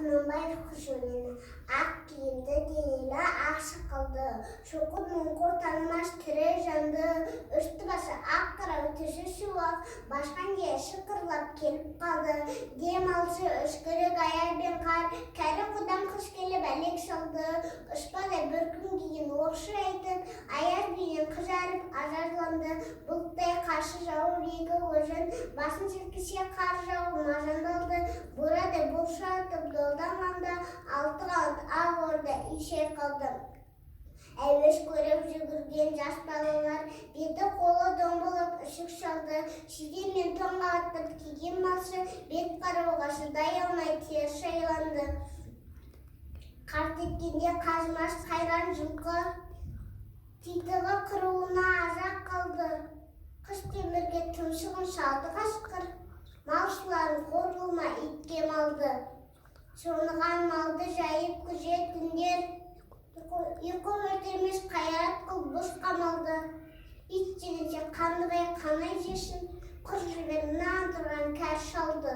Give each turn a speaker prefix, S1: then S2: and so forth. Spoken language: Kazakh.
S1: Құнанбаев Хұшөнен ақ киімді денелі ақ шықылды, шоқыр мұңқыр танымас тірі жанды, үсті басы ақ қырау түсі суық, башқан де шықырлап келіп қалды. Дем алшы үшкірік аяр бен қар, кәрі құдан қыш келіп әлек салды. Ұшпада бір күн кейін оқшы айтып, аяр бейнен қызарып ажарланды. Бұлттай қарсы жауып егі өзін, басын сілкісе қар жауып мажандалды. Burada bulша атып долданғанда, алты қалт ақ орда ишей қалды. Әуеш көріп жүгірген жас балалар, беті қолы домбылып үшік шалды. Шиден мен тоңға аттып киген малшы, бет қарауға шыдай алмай теріс шайланды. Қарт еткенде қазмас қайран жылқы, титығы қыруына азақ қалды. Қыш темірге тұмшығын шалды қасқыр, малшыларын қор болма итке малды. Шоныған малды жайып күзет түндер, ұйқы өртемес қайрат қыл бұш қамалды. Ит жегенше қандығай қанай жешін, құр жібер нан тұрған кәр шалды.